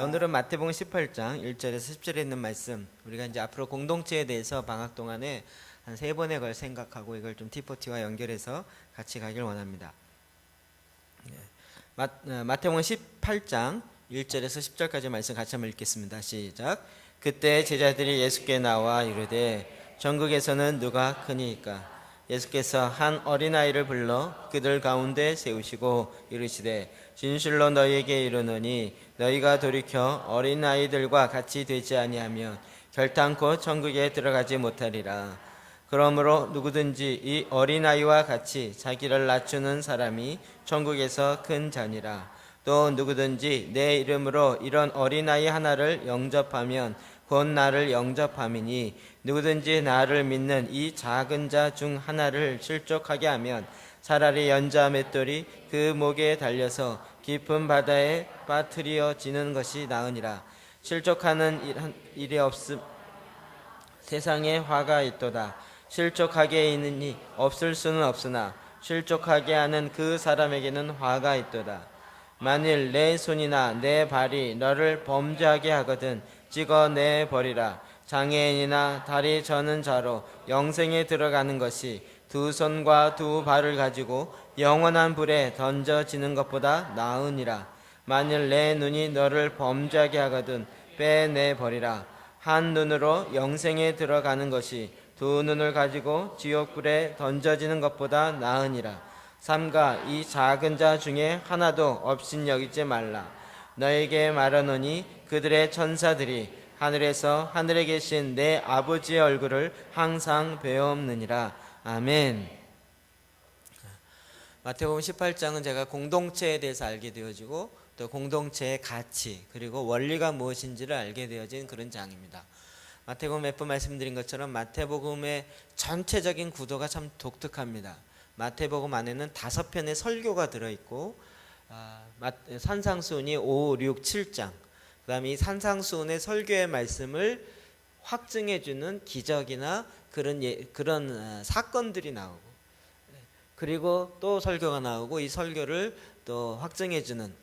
오늘은 마태복음 18장 1절에서 10절에 있는 말씀, 우리가 이제 앞으로 공동체에 대해서 방학 동안에 한 3번에 걸 생각하고 이걸 좀 T4T와 연결해서 같이 가길 원합니다. 마태복음 18장 1절에서 10절까지 말씀 같이 한번 읽겠습니다. 시작. 그때 제자들이 예수께 나와 이르되 전국에서는 누가 크니까? 예수께서 한 어린아이를 불러 그들 가운데 세우시고 이르시되 진실로 너희에게 이르노니 너희가 돌이켜 어린아이들과 같이 되지 아니하면 결단코 천국에 들어가지 못하리라. 그러므로 누구든지 이 어린아이와 같이 자기를 낮추는 사람이 천국에서 큰 자니라. 또 누구든지 내 이름으로 이런 어린아이 하나를 영접하면 곧 나를 영접함이니 누구든지 나를 믿는 이 작은 자 중 하나를 실족하게 하면 차라리 연자 맷돌이 그 목에 달려서 깊은 바다에 빠뜨려지는 것이 나으니라. 실족하는 일이 없음 세상에 화가 있도다. 실족하게 있느니 없을 수는 없으나 실족하게 하는 그 사람에게는 화가 있도다. 만일 내 손이나 내 발이 너를 범죄하게 하거든 찍어내 버리라. 장애인이나 다리 저는 자로 영생에 들어가는 것이 두 손과 두 발을 가지고 영원한 불에 던져지는 것보다 나으니라. 만일 내 눈이 너를 범죄하게 하거든 빼내 버리라. 한 눈으로 영생에 들어가는 것이 두 눈을 가지고 지옥불에 던져지는 것보다 나으니라. 삼가 이 작은 자 중에 하나도 업신여기지 말라. 너에게 말하노니 그들의 천사들이 하늘에서 하늘에 계신 내 아버지의 얼굴을 항상 배옵느니라. 아멘. 마태복음 18장은 제가 공동체에 대해서 알게 되어지고 또 공동체의 가치 그리고 원리가 무엇인지를 알게 되어진 그런 장입니다. 마태복음 몇 번 말씀드린 것처럼 마태복음의 전체적인 구도가 참 독특합니다. 마태복음 안에는 5편의 설교가 들어있고 산상수훈이 5, 6, 7장, 그 다음에 이 산상수훈의 설교의 말씀을 확증해주는 기적이나 그런 사건들이 나오고, 그리고 또 설교가 나오고 이 설교를 또 확증해주는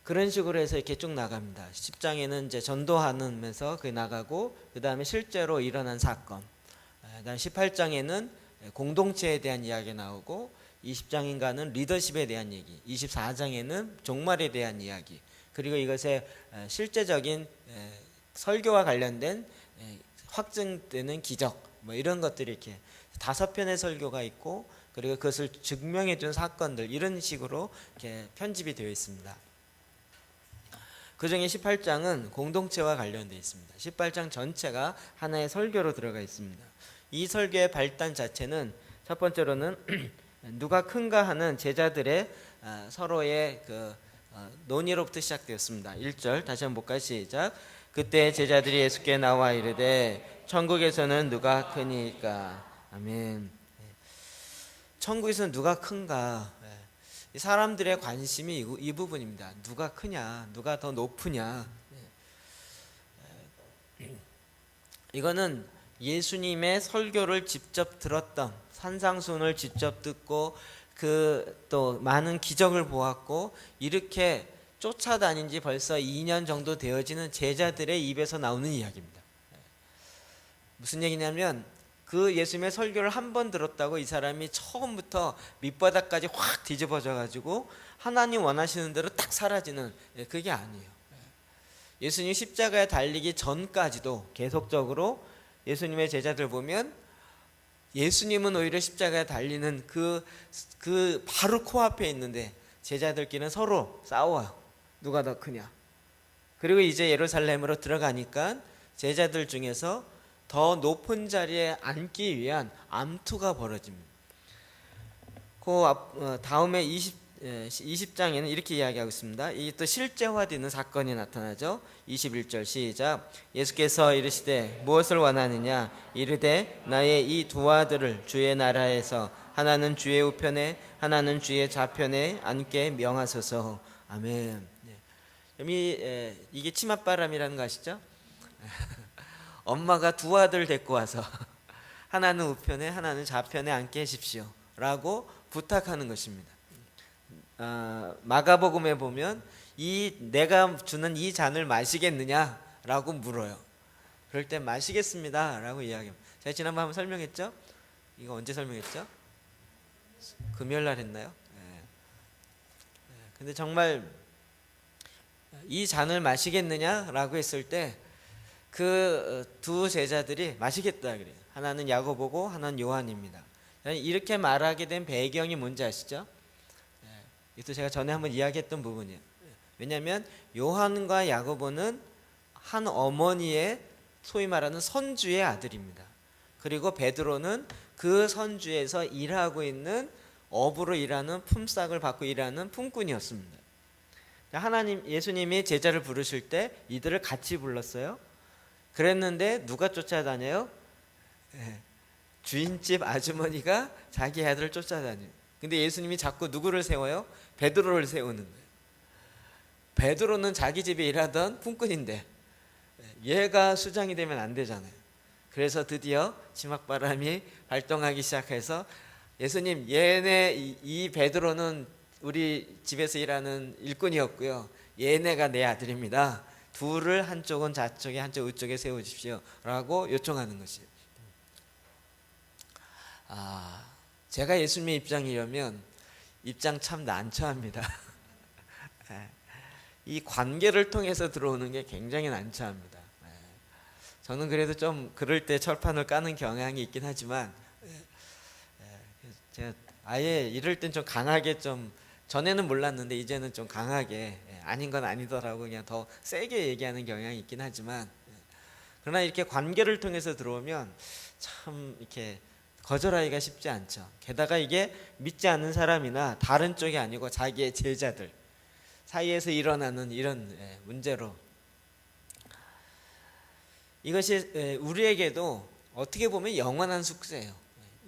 그런 식으로 해서 이렇게 쭉 나갑니다. 10장에는 이제 전도하면서 그게 나가고, 그 다음에 실제로 일어난 사건, 그 다음 18장에는 공동체에 대한 이야기 나오고, 20장인가는 리더십에 대한 얘기, 24장에는 종말에 대한 이야기, 그리고 이것의 실제적인 설교와 관련된 확증되는 기적, 뭐 이런 것들이 이렇게 5편의 설교가 있고, 그리고 그것을 증명해 준 사건들, 이런 식으로 이렇게 편집이 되어 있습니다. 그 중에 18장은 공동체와 관련되어 있습니다. 18장 전체가 하나의 설교로 들어가 있습니다. 이 설교의 발단 자체는 첫 번째로는 누가 큰가 하는 제자들의 서로의 논의로부터 시작되었습니다. 1절 다시 한번 볼까요? 시작. 그때 제자들이 예수께 나와 이르되 천국에서는 누가 크니까? 아멘. 천국에서는 누가 큰가? 사람들의 관심이 이 부분입니다. 누가 크냐, 누가 더 높으냐. 이거는 예수님의 설교를 직접 들었던, 산상수훈을 직접 듣고 또 많은 기적을 보았고 이렇게 쫓아다닌 지 벌써 2년 정도 되어지는 제자들의 입에서 나오는 이야기입니다. 무슨 얘기냐면 그 예수님의 설교를 한 번 들었다고 이 사람이 처음부터 밑바닥까지 확 뒤집어져 가지고 하나님 원하시는 대로 딱 사라지는, 그게 아니에요. 예수님 십자가에 달리기 전까지도 계속적으로 예수님의 제자들 보면 예수님은 오히려 십자가에 달리는 그 바로 코앞에 있는데 제자들끼리는 서로 싸워요. 누가 더 크냐. 그리고 이제 예루살렘으로 들어가니까 제자들 중에서 더 높은 자리에 앉기 위한 암투가 벌어집니다. 다음에 20장에는 이렇게 이야기하고 있습니다. 이게 또 실제화되는 사건이 나타나죠. 21절 시작. 예수께서 이르시되 무엇을 원하느냐? 이르되 나의 이 두 아들을 주의 나라에서 하나는 주의 우편에 하나는 주의 좌편에 앉게 명하소서. 아멘. 이게 치맛바람이라는 거 아시죠? 엄마가 두 아들 데리고 와서 하나는 우편에 하나는 좌편에 앉게 하십시오 라고 부탁하는 것입니다. 마가복음에 보면 이 내가 주는 이 잔을 마시겠느냐라고 물어요. 그럴 때 마시겠습니다라고 이야기합니다. 제가 지난번 한번 설명했죠? 이거 언제 설명했죠? 금요일 날 했나요? 근데 정말 이 잔을 마시겠느냐라고 했을 때 그 두 제자들이 마시겠다 그래요. 하나는 야고보고 하나는 요한입니다. 이렇게 말하게 된 배경이 뭔지 아시죠? 이것도 제가 전에 한번 이야기했던 부분이에요. 왜냐하면 요한과 야고보는 한 어머니의 소위 말하는 선주의 아들입니다. 그리고 베드로는 그 선주에서 일하고 있는 업으로 일하는 품삯을 받고 일하는 품꾼이었습니다. 하나님 예수님이 제자를 부르실 때 이들을 같이 불렀어요. 그랬는데 누가 쫓아다녀요? 주인집 아주머니가 자기 아들을 쫓아다녀요. 근데 예수님이 자꾸 누구를 세워요? 베드로를 세우는 거예요. 베드로는 자기 집에 일하던 품꾼인데 얘가 수장이 되면 안 되잖아요. 그래서 드디어 치맛바람이 발동하기 시작해서 예수님, 얘네 이 베드로는 우리 집에서 일하는 일꾼이었고요. 얘네가 내 아들입니다. 둘을 한쪽은 저쪽에 한쪽 이쪽에 세우십시오 라고 요청하는 것이에요. 제가 예수님의 입장이라면 입장 참 난처합니다. 이 관계를 통해서 들어오는 게 굉장히 난처합니다. 저는 그래도 좀 그럴 때 철판을 까는 경향이 있긴 하지만 제가 아예 이럴 땐 좀 강하게 좀 전에는 몰랐는데 이제는 좀 강하게 아닌 건 아니더라고 그냥 더 세게 얘기하는 경향이 있긴 하지만 그러나 이렇게 관계를 통해서 들어오면 참 이렇게 거절하기가 쉽지 않죠. 게다가 이게 믿지 않는 사람이나 다른 쪽이 아니고 자기의 제자들 사이에서 일어나는 이런 문제로 이것이 우리에게도 어떻게 보면 영원한 숙제예요.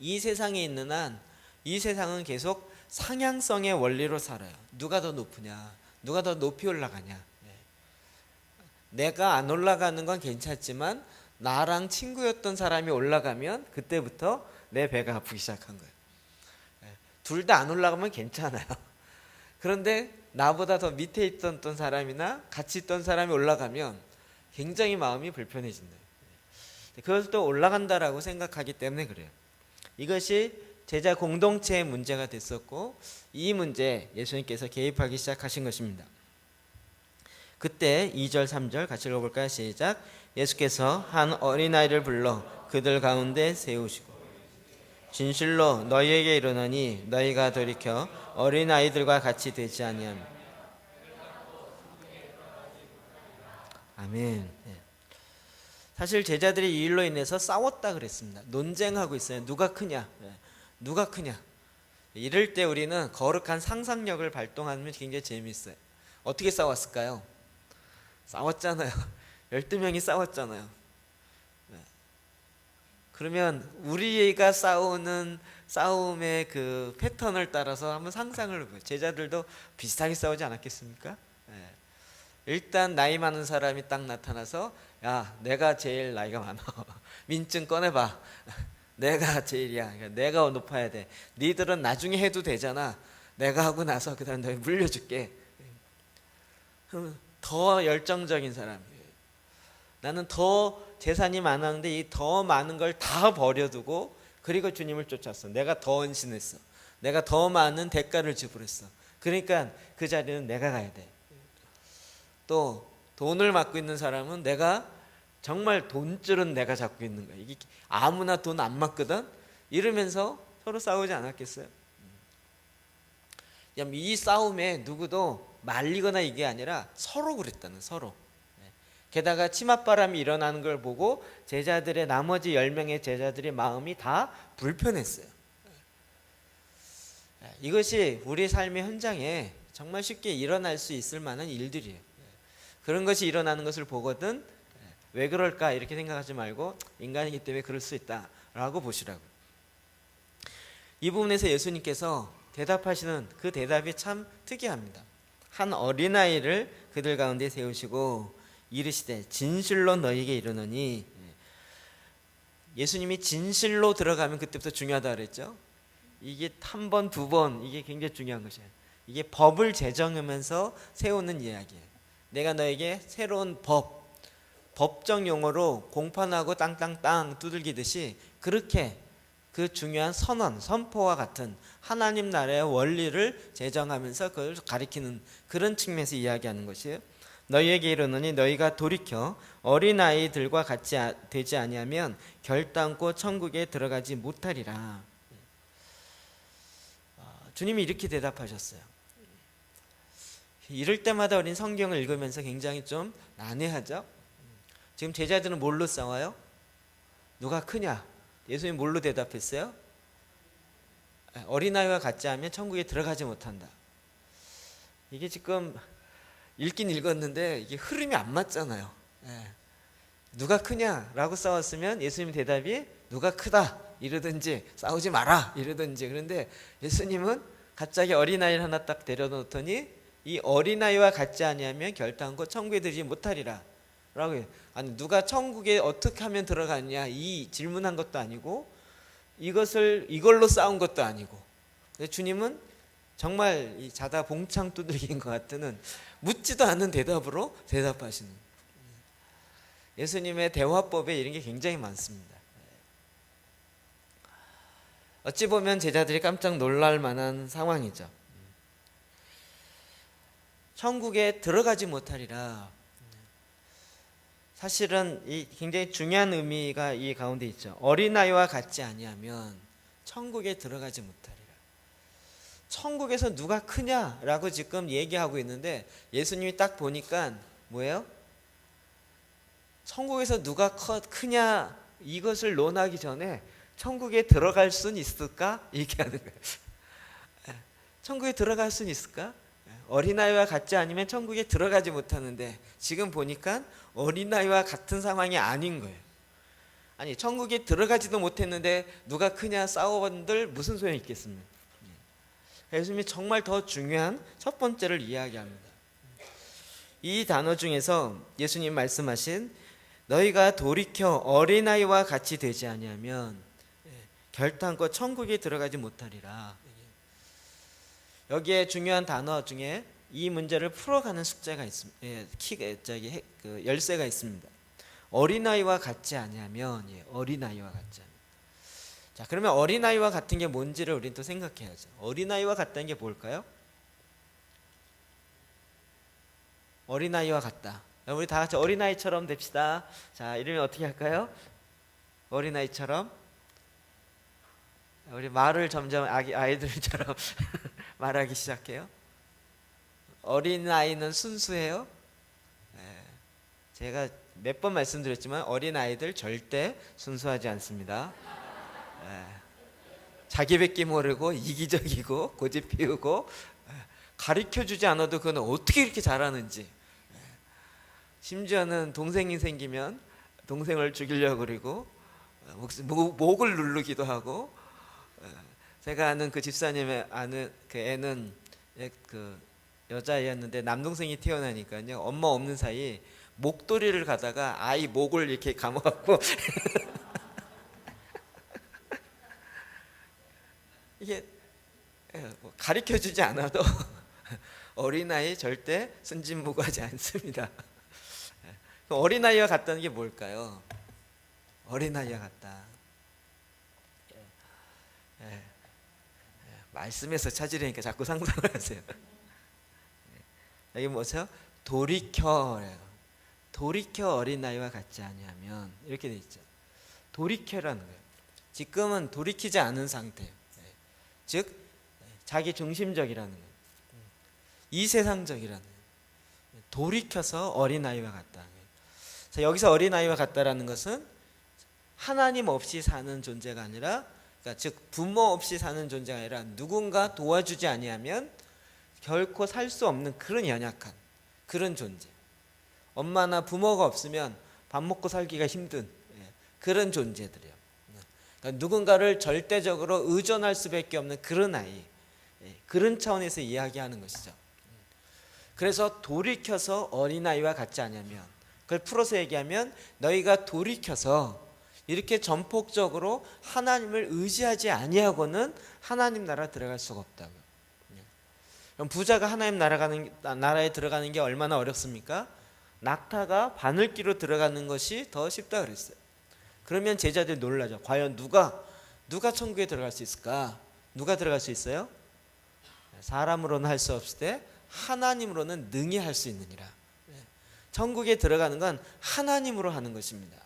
이 세상에 있는 한 이 세상은 계속 상향성의 원리로 살아요. 누가 더 높으냐, 누가 더 높이 올라가냐. 내가 안 올라가는 건 괜찮지만 나랑 친구였던 사람이 올라가면 그때부터 내 배가 아프기 시작한 거예요. 둘 다 안 올라가면 괜찮아요. 그런데 나보다 더 밑에 있던 사람이나 같이 있던 사람이 올라가면 굉장히 마음이 불편해진다. 그것을 또 올라간다라고 생각하기 때문에 그래요. 이것이 제자 공동체의 문제가 됐었고 이 문제에 예수님께서 개입하기 시작하신 것입니다. 그때 2절 3절 같이 읽어볼까요? 시작. 예수께서 한 어린아이를 불러 그들 가운데 세우시고 진실로 너희에게 이르노니 너희가 돌이켜 어린아이들과 같이 되지 아니하면 아멘. 사실 제자들이 이 일로 인해서 싸웠다 그랬습니다. 논쟁하고 있어요. 누가 크냐? 누가 크냐? 이럴 때 우리는 거룩한 상상력을 발동하면 굉장히 재미있어요. 어떻게 싸웠을까요? 싸웠잖아요. 12명이 싸웠잖아요. 그러면 우리가 싸우는 싸움의 그 패턴을 따라서 한번 상상을 해보세요. 제자들도 비슷하게 싸우지 않았겠습니까? 일단 나이 많은 사람이 딱 나타나서 야, 내가 제일 나이가 많아. 민증 꺼내봐. 내가 제일이야. 그러니까 내가 높아야 돼. 니들은 나중에 해도 되잖아. 내가 하고 나서 그 다음 너희 물려줄게. 더 열정적인 사람. 나는 더 재산이 많았는데 이 더 많은 걸 다 버려두고 그리고 주님을 쫓았어. 내가 더 헌신했어. 내가 더 많은 대가를 지불했어. 그러니까 그 자리는 내가 가야 돼. 또 돈을 맡고 있는 사람은 내가 정말 돈줄은 내가 잡고 있는 거야. 이게 아무나 돈 안 맡거든. 이러면서 서로 싸우지 않았겠어요? 이 싸움에 누구도 말리거나 이게 아니라 서로 그랬다는 서로. 게다가 치맛바람이 일어나는 걸 보고 제자들의 나머지 10명의 제자들의 마음이 다 불편했어요. 이것이 우리 삶의 현장에 정말 쉽게 일어날 수 있을 만한 일들이에요. 그런 것이 일어나는 것을 보거든 왜 그럴까 이렇게 생각하지 말고 인간이기 때문에 그럴 수 있다라고 보시라고요. 이 부분에서 예수님께서 대답하시는 그 대답이 참 특이합니다. 한 어린아이를 그들 가운데 세우시고 이르시되 진실로 너희에게 이르노니 예수님이 진실로 들어가면 그때부터 중요하다 그랬죠. 이게 한 번, 두 번 이게 굉장히 중요한 것이에요. 이게 법을 제정하면서 세우는 이야기예요. 내가 너에게 새로운 법적 용어로 공판하고 땅땅땅 두들기듯이 그렇게 그 중요한 선포와 같은 하나님 나라의 원리를 제정하면서 그걸 가리키는 그런 측면에서 이야기하는 것이에요. 너희에게 이르노니 너희가 돌이켜 어린아이들과 같이 되지 아니하면 결단코 천국에 들어가지 못하리라. 주님이 이렇게 대답하셨어요. 이럴 때마다 우린 성경을 읽으면서 굉장히 좀 난해하죠. 지금 제자들은 뭘로 싸워요? 누가 크냐? 예수님이 뭘로 대답했어요? 어린아이와 같지 않으면 천국에 들어가지 못한다. 이게 지금 읽긴 읽었는데 이게 흐름이 안 맞잖아요. 누가 크냐라고 싸웠으면 예수님 대답이 누가 크다 이러든지 싸우지 마라 이러든지. 그런데 예수님은 갑자기 어린아이를 하나 딱 데려놓더니 이 어린아이와 같지 아니하면 결단코 천국에 들지 못하리라 라고 해요. 아니 누가 천국에 어떻게 하면 들어가냐 이 질문한 것도 아니고 이걸로 싸운 것도 아니고. 주님은 정말 이 자다 봉창 두들긴 것 같은 묻지도 않은 대답으로 대답하시는 거예요. 예수님의 대화법에 이런 게 굉장히 많습니다. 어찌 보면 제자들이 깜짝 놀랄 만한 상황이죠. 천국에 들어가지 못하리라. 사실은 이 굉장히 중요한 의미가 이 가운데 있죠. 어린아이와 같지 아니하면 천국에 들어가지 못하리라. 천국에서 누가 크냐라고 지금 얘기하고 있는데 예수님이 딱 보니까 뭐예요? 천국에서 누가 크냐 이것을 논하기 전에 천국에 들어갈 수는 있을까? 얘기하는 거예요. 천국에 들어갈 수는 있을까? 어린아이와 같지 않으면 천국에 들어가지 못하는데 지금 보니까 어린아이와 같은 상황이 아닌 거예요. 아니 천국에 들어가지도 못했는데 누가 크냐 싸워본들 무슨 소용이 있겠습니까? 예수님이 정말 더 중요한 첫 번째를 이야기합니다. 이 단어 중에서 예수님 말씀하신 너희가 돌이켜 어린아이와 같이 되지 아니하면 결단코 천국에 들어가지 못하리라. 여기에 중요한 단어 중에 이 문제를 풀어가는 숙제가 있습니다. 열쇠가 있습니다. 어린아이와 같지 아니하면 어린아이와 같지 않으면. 자, 그러면 어린아이와 같은 게 뭔지를 우리는 또 생각해야죠. 어린아이와 같다는 게 뭘까요? 어린아이와 같다. 우리 다 같이 어린아이처럼 됩시다. 자, 이러면 어떻게 할까요? 어린아이처럼 우리 말을 점점 아이들처럼 말하기 시작해요. 어린아이는 순수해요. 제가 몇 번 말씀드렸지만 어린아이들 절대 순수하지 않습니다. 자기밖에 모르고 이기적이고 고집 피우고 가르쳐주지 않아도 그건 어떻게 이렇게 잘하는지. 심지어는 동생이 생기면 동생을 죽이려고 그러고 목을 누르기도 하고. 제가 아는 그 집사님의 아는 그 애는 그 여자애였는데 남동생이 태어나니까요 엄마 없는 사이 목도리를 가다가 아이 목을 이렇게 감아갖고 이게 가르쳐주지 않아도 어린아이 절대 순진무구하지 않습니다. 어린아이와 같다는 게 뭘까요? 어린아이와 같다. 말씀에서 찾으려니까 자꾸 상상을 하세요. 여기 뭐죠? 돌이켜 어린아이와 같지 아니하면 이렇게 돼 있죠. 돌이켜라는 거예요. 지금은 돌이키지 않은 상태예요. 즉 자기 중심적이라는 거예요. 이세상적이라는 거예요. 돌이켜서 어린아이와 같다. 자, 여기서 어린아이와 같다라는 것은 하나님 없이 사는 존재가 아니라, 그러니까 즉 부모 없이 사는 존재가 아니라 누군가 도와주지 아니하면 결코 살 수 없는 그런 연약한 그런 존재. 엄마나 부모가 없으면 밥 먹고 살기가 힘든 그런 존재들이에요. 그러니까 누군가를 절대적으로 의존할 수밖에 없는 그런 아이, 그런 차원에서 이야기하는 것이죠. 그래서 돌이켜서 어린아이와 같지 않으면, 그걸 풀어서 얘기하면 너희가 돌이켜서 이렇게 전폭적으로 하나님을 의지하지 아니하고는 하나님 나라 들어갈 수가 없다고요. 그럼 부자가 하나님 나라에 들어가는 게 얼마나 어렵습니까? 낙타가 바늘기로 들어가는 것이 더 쉽다 그랬어요. 그러면 제자들이 놀라죠. 과연 누가 천국에 들어갈 수 있을까? 누가 들어갈 수 있어요? 사람으로는 할 수 없을 때 하나님으로는 능히 할 수 있느니라. 천국에 들어가는 건 하나님으로 하는 것입니다.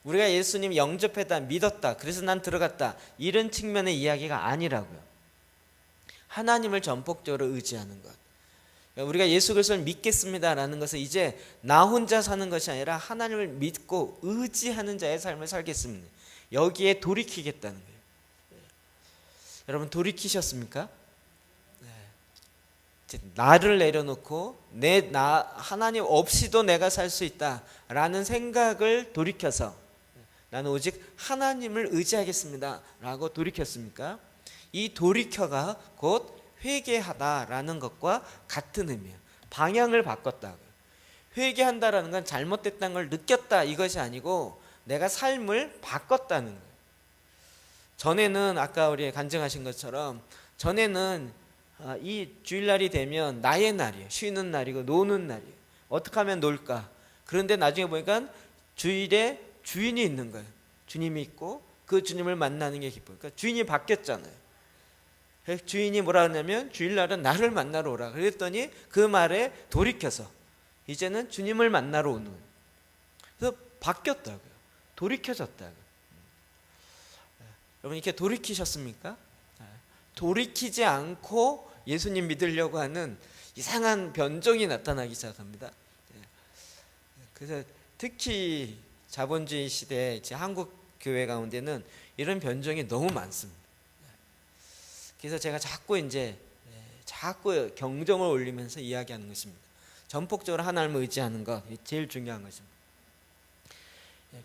우리가 예수님 영접했다, 믿었다, 그래서 난 들어갔다, 이런 측면의 이야기가 아니라고요. 하나님을 전폭적으로 의지하는 것. 우리가 예수 그리스도를 믿겠습니다라는 것은 이제 나 혼자 사는 것이 아니라 하나님을 믿고 의지하는 자의 삶을 살겠습니다. 여기에 돌이키겠다는 거예요. 여러분 돌이키셨습니까? 나를 내려놓고 하나님 없이도 내가 살 수 있다라는 생각을 돌이켜서 나는 오직 하나님을 의지하겠습니다 라고 돌이켰습니까? 이 돌이켜가 곧 회개하다라는 것과 같은 의미예요. 방향을 바꿨다고요. 회개한다라는 건 잘못됐다는 걸 느꼈다 이것이 아니고 내가 삶을 바꿨다는 거예요. 전에는 아까 우리 간증하신 것처럼 전에는 이 주일날이 되면 나의 날이에요. 쉬는 날이고 노는 날이에요. 어떻게 하면 놀까? 그런데 나중에 보니까 주일에 주인이 있는 거예요. 주님이 있고 그 주님을 만나는 게 기뻐요. 그러니까 주인이 바뀌었잖아요. 주인이 뭐라 하냐면 주일날은 나를 만나러 오라. 그랬더니 그 말에 돌이켜서 이제는 주님을 만나러 오는 거예요. 그래서 바뀌었다고요. 돌이켜졌다고요. 여러분 이렇게 돌이키셨습니까? 돌이키지 않고 예수님 믿으려고 하는 이상한 변종이 나타나기 시작합니다. 그래서 특히 자본주의 시대 한국 교회 가운데는 이런 변종이 너무 많습니다. 그래서 제가 자꾸 경종을 올리면서 이야기하는 것입니다. 전폭적으로 하나님을 의지하는 것 제일 중요한 것입니다.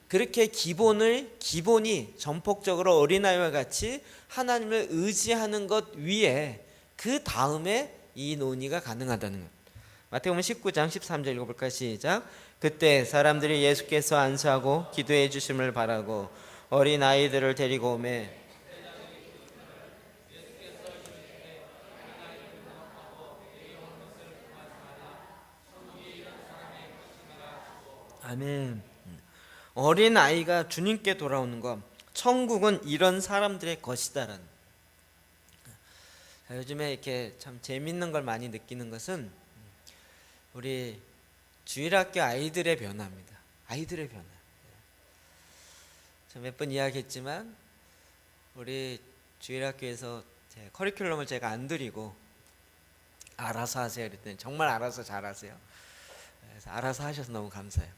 그렇게 기본이 전폭적으로 어린아이와 같이 하나님을 의지하는 것 위에 그 다음에 이 논의가 가능하다는 것. 마태복음 19장 13절 읽어볼까요? 시작. 그때 사람들이 예수께서 안수하고 기도해 주심을 바라고 어린아이들을 데리고 오매 아멘. 어린아이가 주님께 돌아오는 것, 천국은 이런 사람들의 것이다라는. 요즘에 이렇게 참 재밌는 걸 많이 느끼는 것은 우리 주일학교 아이들의 변화입니다. 아이들의 변화. 몇 번 이야기했지만 우리 주일학교에서 커리큘럼을 제가 안 드리고 알아서 하세요 그랬더니 정말 알아서 잘하세요. 그래서 알아서 하셔서 너무 감사해요.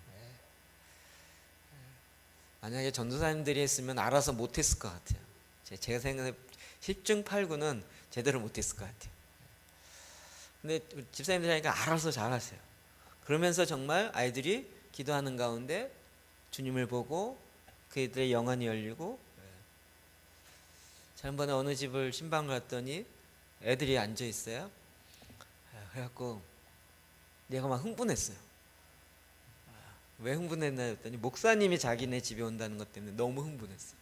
만약에 전도사님들이 했으면 알아서 못했을 것 같아요. 제가 생각해 10중 8구는 제대로 못했을 것 같아요. 근데 집사님들이 하니까 알아서 잘하세요. 그러면서 정말 아이들이 기도하는 가운데 주님을 보고 그들의 영안이 열리고. 지난번에 어느 집을 신방을 갔더니 애들이 앉아 있어요. 그래갖고 내가 막 흥분했어요. 왜 흥분했나 했더니 목사님이 자기네 집에 온다는 것 때문에 너무 흥분했어요.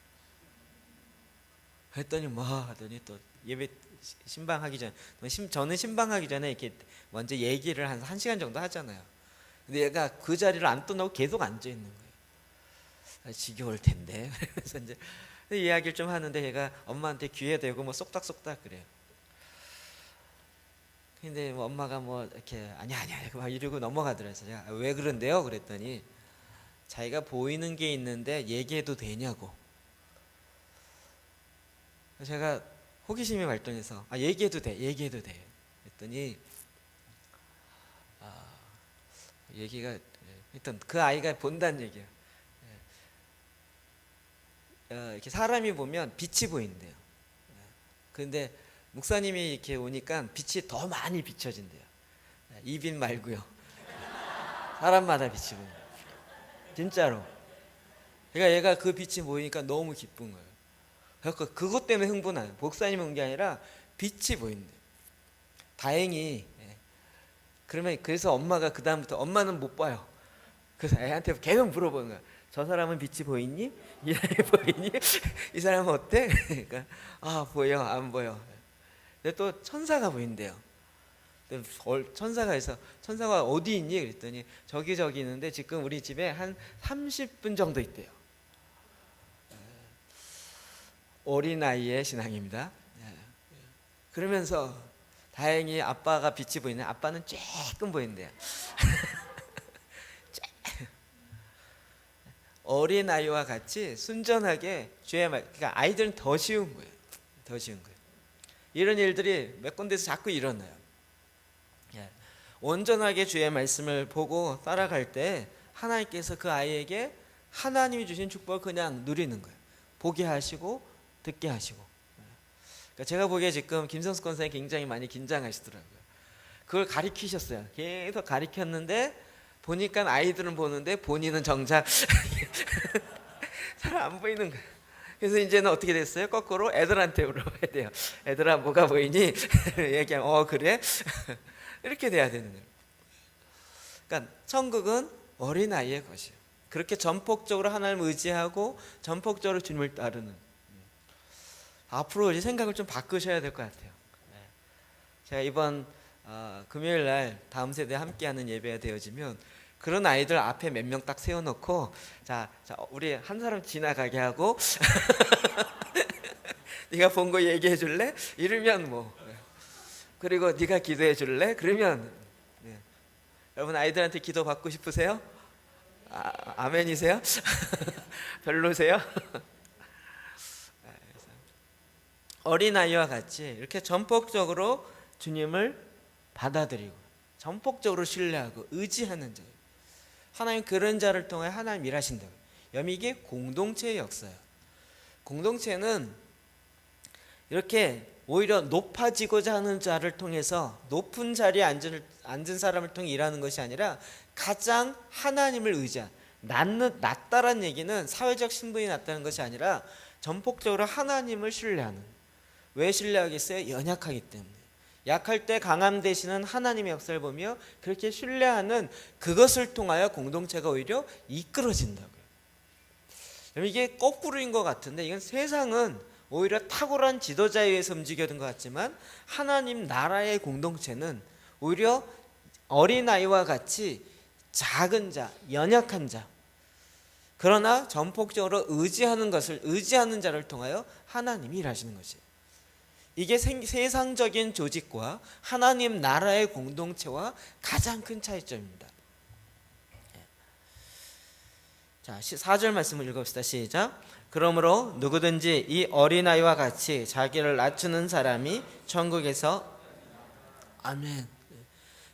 했더니 뭐 하더니 또 예배 신방하기 전에 저는 신방하기 전에 이렇게 먼저 얘기를 한 1시간 정도 하잖아요. 근데 얘가 그 자리를 안 떠나고 계속 앉아 있는 거예요. 지겨울 텐데. 그래서 이제 이야기를 좀 하는데 얘가 엄마한테 귀에 대고 뭐 쏙닥쏙닥 그래요. 근데 뭐 엄마가 뭐 이렇게 아니야 막 이러고 넘어가더라고요. 제가 왜 그런데요? 그랬더니 자기가 보이는 게 있는데 얘기해도 되냐고. 제가 호기심이 발동해서 얘기해도 돼 그랬더니 얘기가 일단 그 아이가 본다는 얘기예요. 이렇게 사람이 보면 빛이 보인대요. 그런데 목사님이 이렇게 오니까 빛이 더 많이 비춰진대요. 이 빛 말고요. 사람마다 빛이 보여요. 진짜로. 그러니까 얘가 그 빛이 보이니까 너무 기쁜 거예요. 그래서 그것 때문에 흥분해요. 목사님이 온 게 아니라 빛이 보인대요. 다행히. 그러면 그래서 엄마가 그 다음부터 엄마는 못 봐요. 그래서 애한테 계속 물어보는 거야. 저 사람은 빛이 보이니? 이 사람이 보이니? 이 사람은 어때? 그러니까 보여 안 보여. 근데 또 천사가 보인대요. 천사가 해서 천사가 어디 있니? 그랬더니 저기 있는데 지금 우리 집에 한 30분 정도 있대요. 어린아이의 신앙입니다. 그러면서 다행히 아빠가 빛이 보이네. 아빠는 조금 보인대요. 어린아이와 같이 순전하게 주의 말, 그러니까 아이들은 더 쉬운 거예요. 더 쉬운 거예요. 이런 일들이 몇 군데서 자꾸 일어나요. 온전하게 주의 말씀을 보고 따라갈 때 하나님께서 그 아이에게 하나님이 주신 축복을 그냥 누리는 거예요. 보게 하시고 듣게 하시고. 그러니까 제가 보기에 지금 김성수 권사님 굉장히 많이 긴장하시더라고요. 그걸 가리키셨어요. 계속 가리켰는데 보니까 아이들은 보는데 본인은 정작 잘 안 보이는 거예요. 그래서 이제는 어떻게 됐어요? 거꾸로 애들한테 물어봐야 돼요. 애들아 뭐가 보이니? 얘기하면 그래? 이렇게 돼야 되는 거예요. 그러니까 천국은 어린아이의 것이에요. 그렇게 전폭적으로 하나님을 의지하고 전폭적으로 주님을 따르는. 앞으로 이제 생각을 좀 바꾸셔야 될 것 같아요. 제가 이번 금요일 날 다음 세대 함께하는 예배가 되어지면 그런 아이들 앞에 몇 명 딱 세워놓고 자 우리 한 사람 지나가게 하고 네가 본 거 얘기해 줄래? 이러면 뭐 그리고 네가 기도해 줄래? 그러면 여러분 아이들한테 기도 받고 싶으세요? 아멘이세요? 별로세요? 어린아이와 같이 이렇게 전폭적으로 주님을 받아들이고 전폭적으로 신뢰하고 의지하는 자예요. 하나님 그런 자를 통해 하나님 일하신다고요. 여러분 이게 공동체의 역사예요. 공동체는 이렇게 오히려 높아지고자 하는 자를 통해서 높은 자리에 앉은 사람을 통해 일하는 것이 아니라 가장 하나님을 의지한 낮다라는 얘기는 사회적 신분이 낮다는 것이 아니라 전폭적으로 하나님을 신뢰하는. 왜 신뢰하겠어요? 연약하기 때문에. 약할 때 강함 되시는 하나님의 역사를 보며 그렇게 신뢰하는 그것을 통하여 공동체가 오히려 이끌어진다고요. 이게 거꾸로인 것 같은데 이건 세상은 오히려 탁월한 지도자에 의해서 움직여진 것 같지만 하나님 나라의 공동체는 오히려 어린아이와 같이 작은 자, 연약한 자, 그러나 전폭적으로 의지하는 자를 통하여 하나님이 일하시는 것이에요. 이게 세상적인 조직과 하나님 나라의 공동체와 가장 큰 차이점입니다. 자, 4절 말씀을 읽읍시다. 시작. 그러므로 누구든지 이 어린아이와 같이 자기를 낮추는 사람이 천국에서 아멘.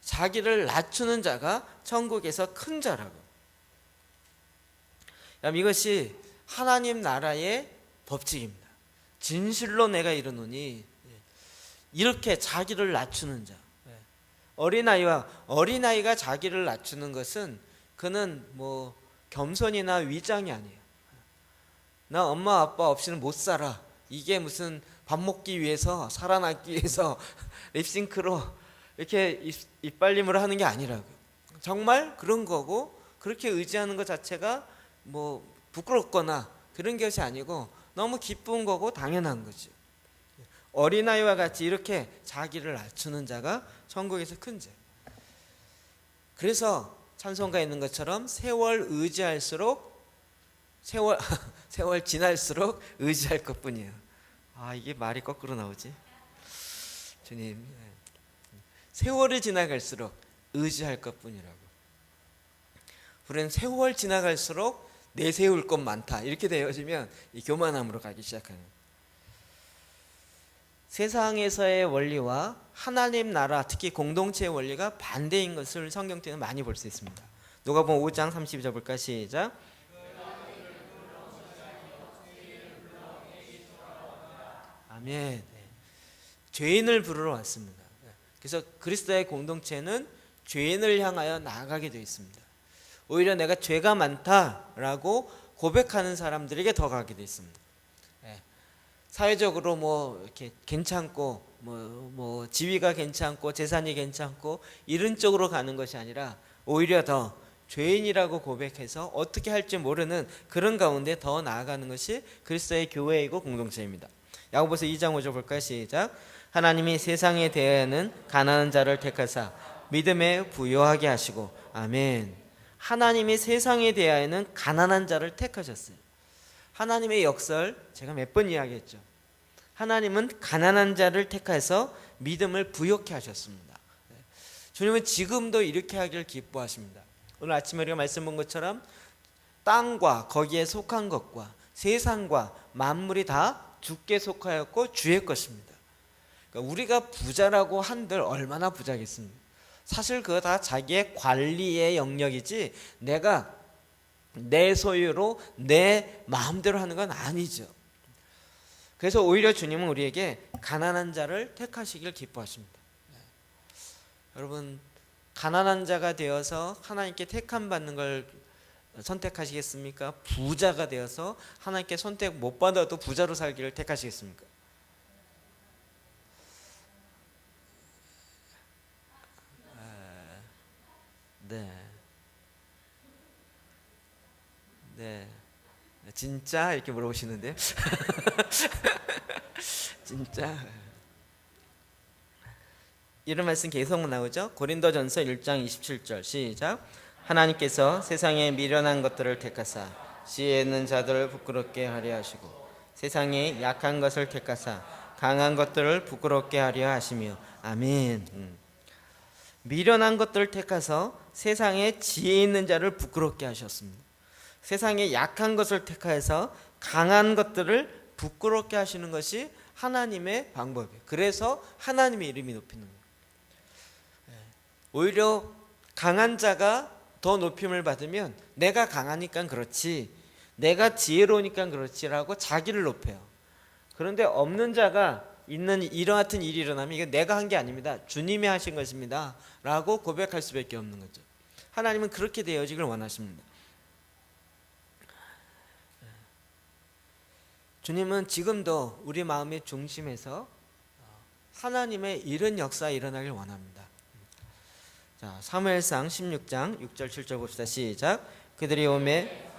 자기를 낮추는 자가 천국에서 큰 자라고. 이것이 하나님 나라의 법칙입니다. 진실로 내가 이르노니 이렇게 자기를 낮추는 자. 어린아이가 자기를 낮추는 것은 그는 뭐 겸손이나 위장이 아니에요. 나 엄마 아빠 없이는 못 살아. 이게 무슨 밥 먹기 위해서 살아남기 위해서 립싱크로 이렇게 이빨림으로 하는 게 아니라고요. 정말 그런 거고 그렇게 의지하는 것 자체가 뭐 부끄럽거나 그런 것이 아니고 너무 기쁜 거고 당연한 거죠. 어린아이와 같이 이렇게 자기를 낮추는 자가 천국에서 큰 자. 그래서 찬송가에 있는 것처럼 세월 지날수록 의지할 것뿐이에요. 이게 말이 거꾸로 나오지. 주님, 세월이 지나갈수록 의지할 것뿐이라고. 우리는 세월 지나갈수록 내세울 것 많다 이렇게 되어지면 이 교만함으로 가기 시작하는. 세상에서의 원리와 하나님 나라 특히 공동체의 원리가 반대인 것을 성경에는 많이 볼 수 있습니다. 누가복음 5장 32절 볼까? 시작. 아멘. 죄인을 부르러 왔습니다. 그래서 그리스도의 공동체는 죄인을 향하여 나아가게 되어 있습니다. 오히려 내가 죄가 많다라고 고백하는 사람들에게 더 가게 되어 있습니다. 사회적으로 뭐 이렇게 괜찮고 뭐 지위가 괜찮고 재산이 괜찮고 이런 쪽으로 가는 것이 아니라 오히려 더 죄인이라고 고백해서 어떻게 할지 모르는 그런 가운데 더 나아가는 것이 그리스도의 교회이고 공동체입니다. 야고보서 2장 5절 볼까요? 시작. 하나님이 세상에 대하여는 가난한 자를 택하사 믿음에 부요하게 하시고. 아멘. 하나님이 세상에 대하여는 가난한 자를 택하셨어요. 하나님의 역설 제가 몇 번 이야기했죠. 하나님은 가난한 자를 택해서 믿음을 부요케 하셨습니다. 주님은 지금도 이렇게 하기를 기뻐하십니다. 오늘 아침에 우리가 말씀 본 것처럼 땅과 거기에 속한 것과 세상과 만물이 다 주께 속하였고 주의 것입니다. 그러니까 우리가 부자라고 한들 얼마나 부자겠습니까? 사실 그거 다 자기의 관리의 영역이지 내가 내 소유로 내 마음대로 하는 건 아니죠. 그래서 오히려 주님은 우리에게 가난한 자를 택하시길 기뻐하십니다. 여러분, 가난한 자가 되어서 하나님께 택함 받는 걸 선택하시겠습니까? 부자가 되어서 하나님께 선택 못 받아도 부자로 살기를 택하시겠습니까? 네. 진짜? 이렇게 물어보시는데요. 진짜? 이런 말씀 계속 나오죠. 고린도전서 1장 27절 시작. 하나님께서 세상에 미련한 것들을 택하사 지혜 있는 자들을 부끄럽게 하려 하시고 세상에 약한 것을 택하사 강한 것들을 부끄럽게 하려 하시며. 아멘. 미련한 것들을 택하서 세상에 지혜 있는 자를 부끄럽게 하셨습니다. 세상에 약한 것을 택하여서 강한 것들을 부끄럽게 하시는 것이 하나님의 방법이에요. 그래서 하나님의 이름이 높이는 거예요. 오히려 강한 자가 더 높임을 받으면 내가 강하니까 그렇지, 내가 지혜로우니까 그렇지라고 자기를 높여요. 그런데 없는 자가 있는 이런 같은 일이 일어나면 이게 내가 한 게 아닙니다, 주님이 하신 것입니다 라고 고백할 수밖에 없는 거죠. 하나님은 그렇게 되어지길 원하십니다. 주님은 지금도 우리 마음의 중심에서 하나님의 이런 역사 일어나길 원합니다. 자, 사무엘상 16장 6절 7절 봅시다. 시작. 그들이 오매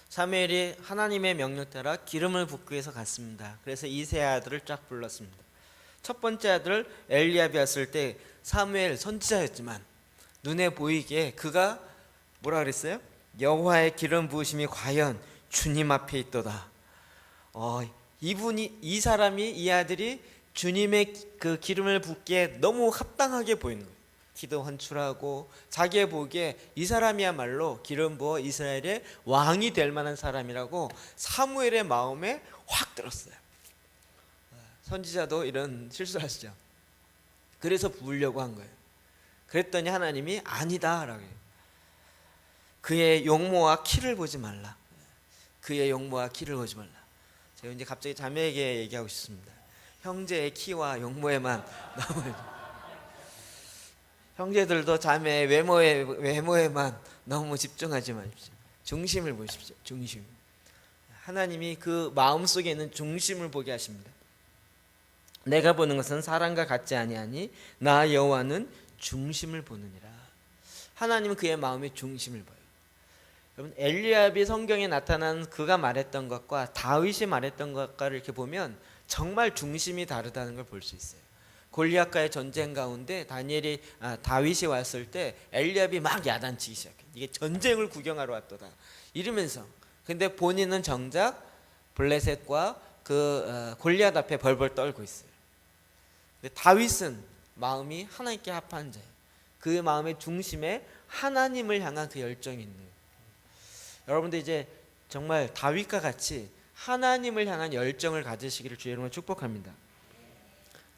사무엘이 하나님의 명령 따라 기름을 붓기 위해서 갔습니다. 그래서 이 세 아들을 쫙 불렀습니다. 첫 번째 아들 엘리압이 왔을 때 사무엘 선지자였지만 눈에 보이게 그가 뭐라 그랬어요? 여호와의 기름 부으심이 과연 주님 앞에 있도다. 이 사람이, 이 아들이 주님의 그 기름을 붓기에 너무 합당하게 보이는 거예요. 기도 헌출하고 자기의 보기에 이 사람이야말로 기름 부어 이스라엘의 왕이 될 만한 사람이라고 사무엘의 마음에 확 들었어요. 선지자도 이런 실수하시죠. 그래서 부으려고 한 거예요. 그랬더니 하나님이 아니다라고 해요. 그의 용모와 키를 보지 말라. 그의 용모와 키를 보지 말라. 제가 이제 갑자기 자매에게 얘기하고 싶습니다. 형제의 키와 용모에만 너무 형제들도 자매의 외모에만 너무 집중하지 마십시오. 중심을 보십시오. 중심. 하나님이 그 마음속에 있는 중심을 보게 하십니다. 내가 보는 것은 사람과 같지 아니하니 나 여호와는 중심을 보느니라. 하나님은 그의 마음의 중심을 봐요. 여러분, 엘리압이 성경에 나타난 그가 말했던 것과 다윗이 말했던 것과를 이렇게 보면 정말 중심이 다르다는 걸 볼 수 있어요. 골리앗과의 전쟁 가운데 다윗이 왔을 때 엘리압이 막 야단치기 시작해. 이게 전쟁을 구경하러 왔도다 이러면서, 근데 본인은 정작 블레셋과 그 골리앗 앞에 벌벌 떨고 있어요. 근데 다윗은 마음이 하나님께 합한 자예요. 그 마음의 중심에 하나님을 향한 그 열정이 있는 거예요. 여러분들 이제 정말 다윗과 같이 하나님을 향한 열정을 가지시기를 주의 이름으로 축복합니다.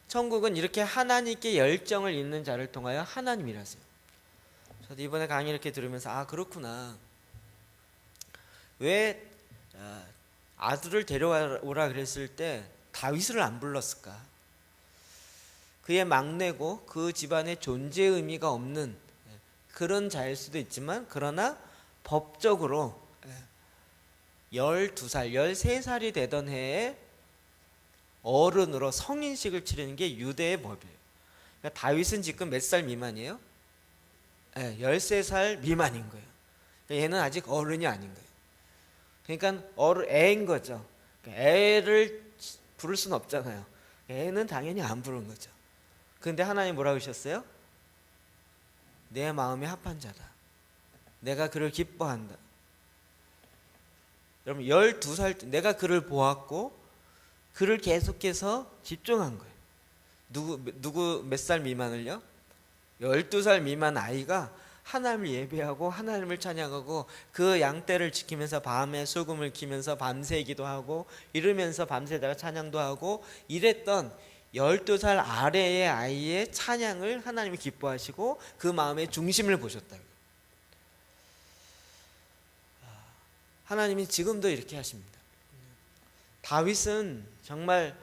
천국은 이렇게 하나님께 열정을 있는 자를 통하여 하나님이라세요. 저도 이번에 강의 이렇게 들으면서 그렇구나. 왜 아들을 데려오라 그랬을 때 다윗을 안 불렀을까? 그의 막내고 그 집안의 존재 의미가 없는 그런 자일 수도 있지만, 그러나 법적으로 12살, 13살이 되던 해에 어른으로 성인식을 치르는 게 유대의 법이에요. 그러니까 다윗은 지금 몇 살 미만이에요? 13살 미만인 거예요. 그러니까 얘는 아직 어른이 아닌 거예요. 그러니까 애인 거죠. 그러니까 애를 부를 수는 없잖아요. 애는 당연히 안 부른 거죠. 그런데 하나님 뭐라고 하셨어요? 내 마음에 합한 자다. 내가 그를 기뻐한다. 여러분 12살 때 내가 그를 보았고 그를 계속해서 집중한 거예요. 누구 몇 살 미만을요? 12살 미만 아이가 하나님을 예배하고 하나님을 찬양하고 그 양떼를 지키면서 밤에 소금을 키면서 밤새 기도하고 이러면서 밤새다가 찬양도 하고 이랬던 12살 아래의 아이의 찬양을 하나님이 기뻐하시고 그 마음의 중심을 보셨다고요. 하나님이 지금도 이렇게 하십니다. 다윗은 정말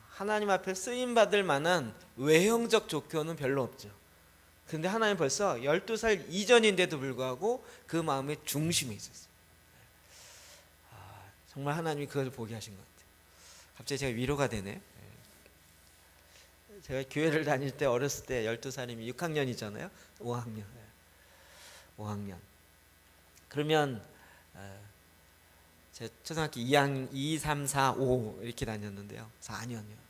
하나님 앞에 쓰임받을 만한 외형적 조건은 별로 없죠. 근데 하나님 벌써 12살 이전인데도 불구하고 그 마음의 중심에 있었어요. 정말 하나님이 그걸 보게 하신 것 같아요. 갑자기 제가 위로가 되네. 제가 교회를 다닐 때 어렸을 때 12살이면 6학년이잖아요. 5학년. 그러면 제가 초등학교 2, 3, 4, 5 이렇게 다녔는데요. 4년이요.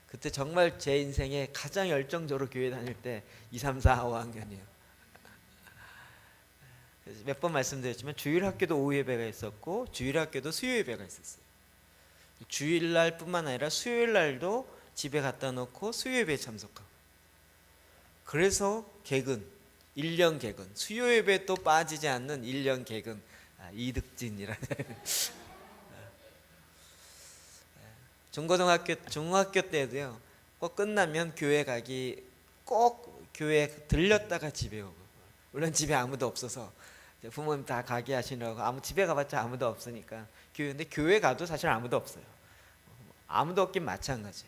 그때 정말 제 인생에 가장 열정적으로 교회 다닐 때 2, 3, 4, 5학년이에요. 몇 번 말씀드렸지만 주일학교도 오후 예배가 있었고 주일학교도 수요 예배가 있었어요. 주일날 뿐만 아니라 수요일날도 집에 갖다 놓고 수요 예배에 참석하고, 그래서 개근, 1년 개근, 수요 예배에 또 빠지지 않는 1년 개근, 이득진이라는 중학교 때도요. 꼭 끝나면 교회 가기, 꼭 교회 들렸다가 집에 오고, 물론 집에 아무도 없어서 부모님 다 가게 하시느라고 집에 가봤자 아무도 없으니까 근데 교회 가도 사실 아무도 없어요. 아무도 없긴 마찬가지.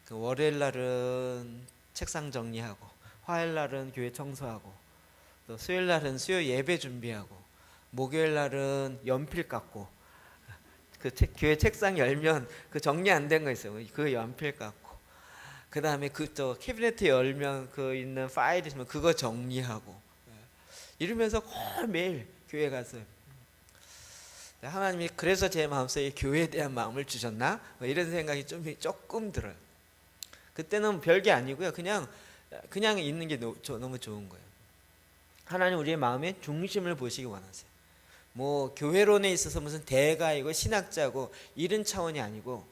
그 월요일 날은 책상 정리하고, 화요일 날은 교회 청소하고, 또 수요일 날은 수요 예배 준비하고, 목요일 날은 연필 깎고, 그 교회 책상 열면 그 정리 안 된 거 있어요. 그 연필 깎고, 그 다음에 그저 캐비넷 열면 그 있는 파일 있으면 그거 정리하고, 이러면서 거의 매일 교회 갔어요. 하나님이 그래서 제 마음속에 교회에 대한 마음을 주셨나? 이런 생각이 조금 들어요. 그때는 별게 아니고요. 그냥 있는 게 너무 좋은 거예요. 하나님 우리의 마음의 중심을 보시기 원하세요. 뭐 교회론에 있어서 무슨 대가이고 신학자고 이런 차원이 아니고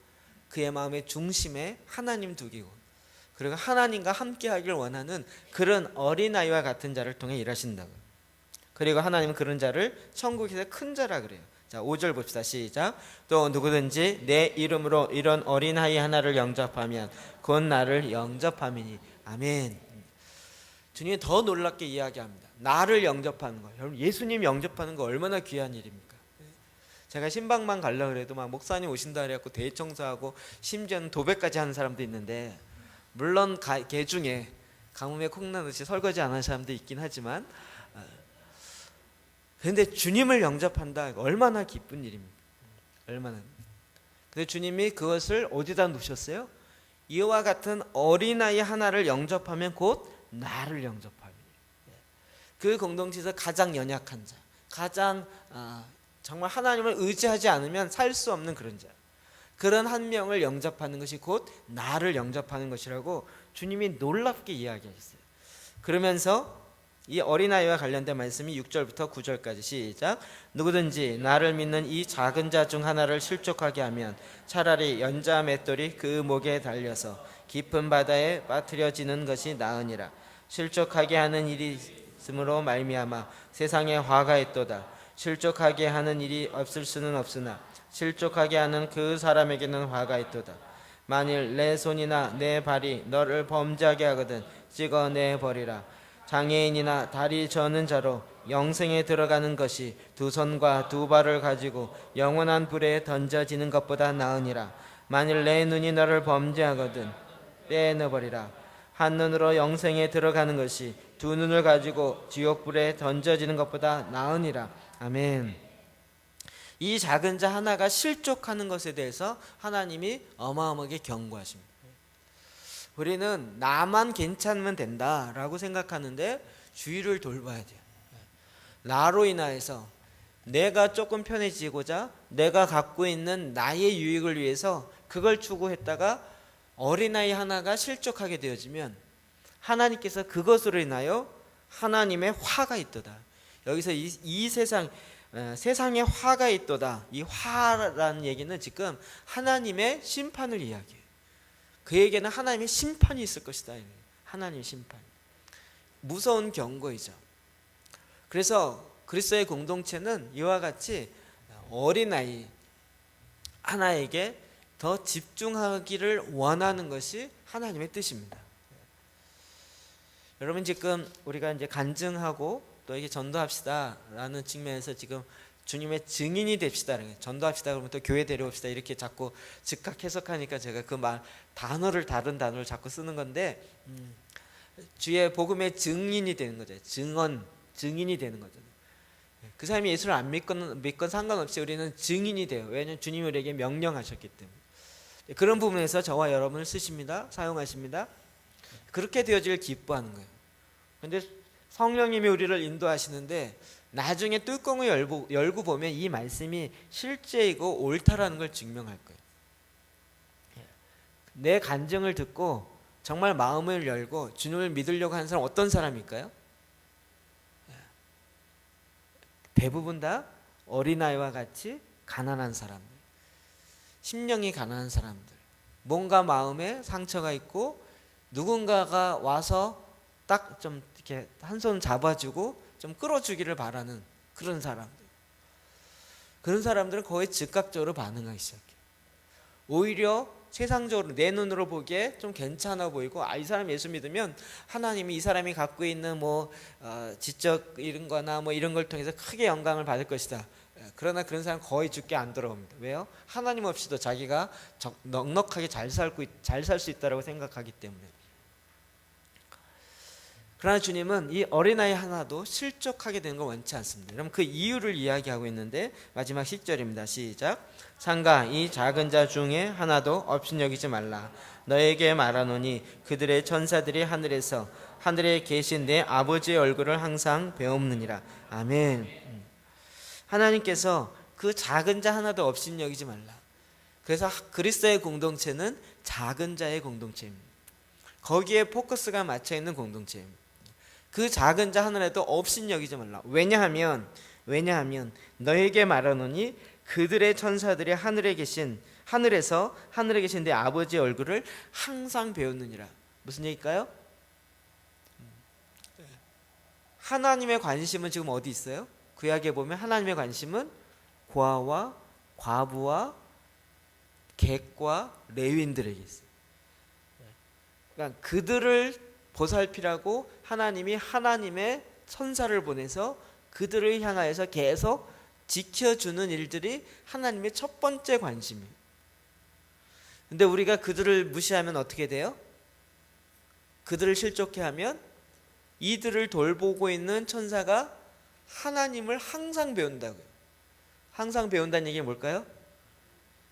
그의 마음의 중심에 하나님 두기고, 그리고 하나님과 함께 하길 원하는 그런 어린아이와 같은 자를 통해 일하신다고요. 그리고 하나님은 그런 자를 천국에서 큰 자라 그래요. 자, 5절 봅시다. 시작. 또 누구든지 내 이름으로 이런 어린아이 하나를 영접하면 곧 나를 영접함이니. 아멘. 주님이 더 놀랍게 이야기합니다. 나를 영접하는 거예요. 여러분, 예수님 영접하는 거 얼마나 귀한 일입니까? 제가 신방만 가려고 해도 막 목사님 오신다 그래갖고 대청소하고 심지어는 도배까지 하는 사람도 있는데, 물론 개 중에 가뭄에 콩나듯이 설거지 안 하는 사람도 있긴 하지만, 그런데 주님을 영접한다, 얼마나 기쁜 일입니까? 얼마나. 근데 주님이 그것을 어디다 놓으셨어요? 이와 같은 어린아이 하나를 영접하면 곧 나를 영접하니. 그 공동체에서 가장 연약한 자, 가장 정말 하나님을 의지하지 않으면 살 수 없는 그런 자, 그런 한 명을 영접하는 것이 곧 나를 영접하는 것이라고 주님이 놀랍게 이야기하셨어요. 그러면서 이 어린아이와 관련된 말씀이 6절부터 9절까지 시작. 누구든지 나를 믿는 이 작은 자 중 하나를 실족하게 하면 차라리 연자 맷돌이 그 목에 달려서 깊은 바다에 빠뜨려지는 것이 나으니라. 실족하게 하는 일이 있음으로 말미암아 세상에 화가 있도다. 실족하게 하는 일이 없을 수는 없으나 실족하게 하는 그 사람에게는 화가 있도다. 만일 내 손이나 내 발이 너를 범죄하게 하거든 찍어내버리라. 장애인이나 다리 저는 자로 영생에 들어가는 것이 두 손과 두 발을 가지고 영원한 불에 던져지는 것보다 나으니라. 만일 내 눈이 너를 범죄하거든 빼내버리라. 한 눈으로 영생에 들어가는 것이 두 눈을 가지고 지옥불에 던져지는 것보다 나으니라. 아멘. 이 작은 자 하나가 실족하는 것에 대해서 하나님이 어마어마하게 경고하십니다. 우리는 나만 괜찮으면 된다라고 생각하는데 주위를 돌봐야 돼요. 나로 인하여서 내가 조금 편해지고자 내가 갖고 있는 나의 유익을 위해서 그걸 추구했다가 어린아이 하나가 실족하게 되어지면 하나님께서 그것으로 인하여 하나님의 화가 있도다. 여기서 이 세상에 화가 있도다. 이 화라는 얘기는 지금 하나님의 심판을 이야기해요. 그에게는 하나님의 심판이 있을 것이다. 하나님의 심판. 무서운 경고이죠. 그래서 그리스도의 공동체는 이와 같이 어린아이 하나에게 더 집중하기를 원하는 것이 하나님의 뜻입니다. 여러분, 지금 우리가 이제 간증하고 또 이게 전도합시다라는 측면에서 지금 주님의 증인이 됩시다라는 거예요. 전도합시다 그러면 또 교회 데려옵시다 이렇게 자꾸 즉각 해석하니까 제가 그 말 다른 단어를 자꾸 쓰는 건데, 주의 복음의 증인이 되는 거죠. 증인이 되는 거죠. 그 사람이 예수를 안 믿건 상관없이 우리는 증인이 돼요. 왜냐하면 주님이 우리에게 명령하셨기 때문에. 그런 부분에서 저와 여러분을 쓰십니다. 사용하십니다. 그렇게 되어지길 기뻐하는 거예요. 그런데 성령님이 우리를 인도하시는데 나중에 뚜껑을 열고 보면 이 말씀이 실제이고 옳다라는 걸 증명할 거예요. 내 간증을 듣고 정말 마음을 열고 주님을 믿으려고 하는 사람 어떤 사람일까요? 대부분 다 어린아이와 같이 가난한 사람들, 심령이 가난한 사람들, 뭔가 마음에 상처가 있고 누군가가 와서 딱 좀 이렇게 한 손 잡아주고 좀 끌어주기를 바라는 그런 사람들. 그런 사람들은 거의 즉각적으로 반응하기 시작해요. 오히려 세상적으로 내 눈으로 보기에 좀 괜찮아 보이고, 이 사람 예수 믿으면 하나님이 이 사람이 갖고 있는 지적 이런 거나 이런 걸 통해서 크게 영광을 받을 것이다. 그러나 그런 사람 거의 죽게 안 돌아옵니다. 왜요? 하나님 없이도 자기가 넉넉하게 잘 살 수 있다고 생각하기 때문에. 그러나 주님은 이 어린아이 하나도 실족하게 되는 걸 원치 않습니다. 그럼 그 이유를 이야기하고 있는데 마지막 10절입니다. 시작. 상가 이 작은 자 중에 하나도 업신여기지 말라. 너에게 말하노니 그들의 천사들이 하늘에 계신 내 아버지의 얼굴을 항상 배움느니라. 아멘. 하나님께서 그 작은 자 하나도 업신여기지 말라. 그래서 그리스도의 공동체는 작은 자의 공동체입니다. 거기에 포커스가 맞춰 있는 공동체입니다. 그 작은 자 하나라도 업신여기지 말라. 왜냐하면 너에게 말하노니 그들의 천사들이 하늘에 계신 내 아버지의 얼굴을 항상 배우느니라. 무슨 얘기일까요? 하나님의 관심은 지금 어디 있어요? 구약에 보면 하나님의 관심은 고아와 과부와 객과 레위인들에게 있어요. 그러니까 그들을 보살피라고 하나님이 하나님의 천사를 보내서 그들을 향하여서 계속 지켜주는 일들이 하나님의 첫 번째 관심이에요. 근데 우리가 그들을 무시하면 어떻게 돼요? 그들을 실족해 하면 이들을 돌보고 있는 천사가 하나님을 항상 배운다고요. 항상 배운다는 얘기는 뭘까요?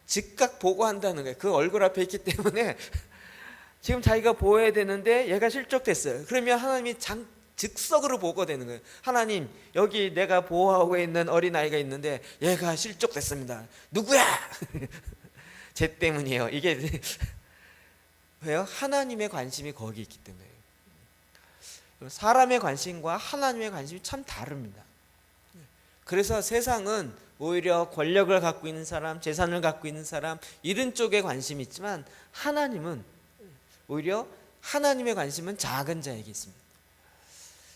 즉각 보고한다는 거예요. 그 얼굴 앞에 있기 때문에 지금 자기가 보호해야 되는데 얘가 실족됐어요. 그러면 하나님이 즉석으로 보고되는 거예요. 하나님, 여기 내가 보호하고 있는 어린아이가 있는데 얘가 실족됐습니다. 누구야? 쟤 때문이에요. 이게 왜요? 하나님의 관심이 거기 있기 때문에. 사람의 관심과 하나님의 관심이 참 다릅니다. 그래서 세상은 오히려 권력을 갖고 있는 사람, 재산을 갖고 있는 사람 이런 쪽에 관심이 있지만 하나님은 오히려 하나님의 관심은 작은 자에게 있습니다.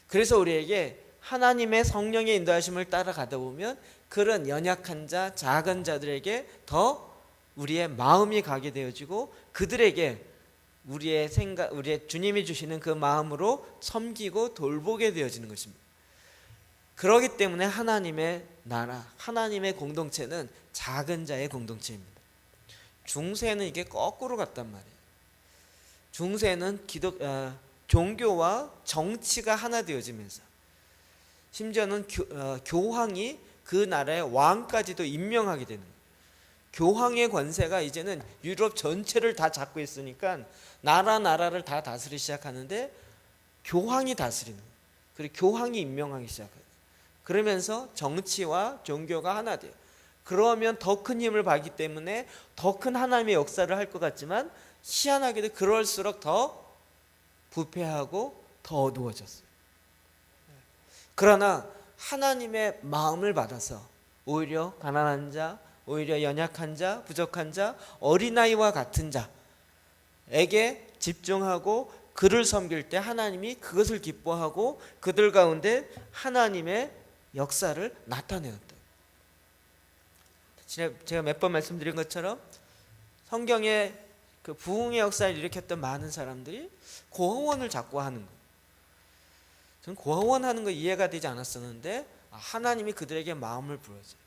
그래서 우리에게 하나님의 성령의 인도하심을 따라가다 보면 그런 연약한 자, 작은 자들에게 더 우리의 마음이 가게 되어지고 그들에게 우리의 주님이 주시는 그 마음으로 섬기고 돌보게 되어지는 것입니다. 그렇기 때문에 하나님의 나라, 하나님의 공동체는 작은 자의 공동체입니다. 중세는 이게 거꾸로 갔단 말이에요. 중세는 종교와 정치가 하나 되어지면서 심지어는 교황이 그 나라의 왕까지도 임명하게 되는 거예요. 교황의 권세가 이제는 유럽 전체를 다 잡고 있으니까 나라를 다 다스리기 시작하는데 교황이 다스리는 거예요. 그리고 교황이 임명하기 시작해요. 그러면서 정치와 종교가 하나 돼요. 그러면 더 큰 힘을 받기 때문에 더 큰 하나님의 역사를 할 것 같지만 희한하게도 그럴수록 더 부패하고 더 어두워졌어요. 그러나 하나님의 마음을 받아서 오히려 가난한 자, 오히려 연약한 자, 부족한 자, 어린아이와 같은 자에게 집중하고 그를 섬길 때 하나님이 그것을 기뻐하고 그들 가운데 하나님의 역사를 나타내었다. 제가 몇 번 말씀드린 것처럼 성경에 그 부흥의 역사를 일으켰던 많은 사람들이 고아원을 자꾸 하는 거예요. 저는 고아원 하는 거 이해가 되지 않았었는데 하나님이 그들에게 마음을 부여줘요.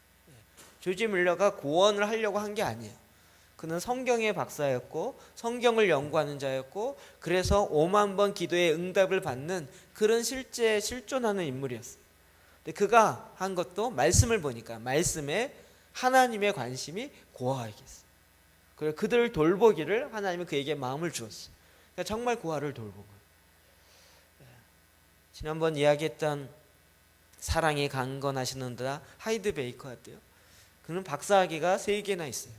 조지 밀러가 고아원을 하려고 한 게 아니에요. 그는 성경의 박사였고 성경을 연구하는 자였고 그래서 5만 번 기도의 응답을 받는 그런 실제 실존하는 인물이었어요. 근데 그가 한 것도 말씀을 보니까 말씀에 하나님의 관심이 고아에게 있어요. 그리고 그들을 돌보기를 하나님은 그에게 마음을 주었어요. 그러니까 정말 고아를 돌본 거예요. 지난번 이야기했던 사랑이 강건하시는다 하이드 베이커였대요. 그는 박사학위가 3개나 있어요.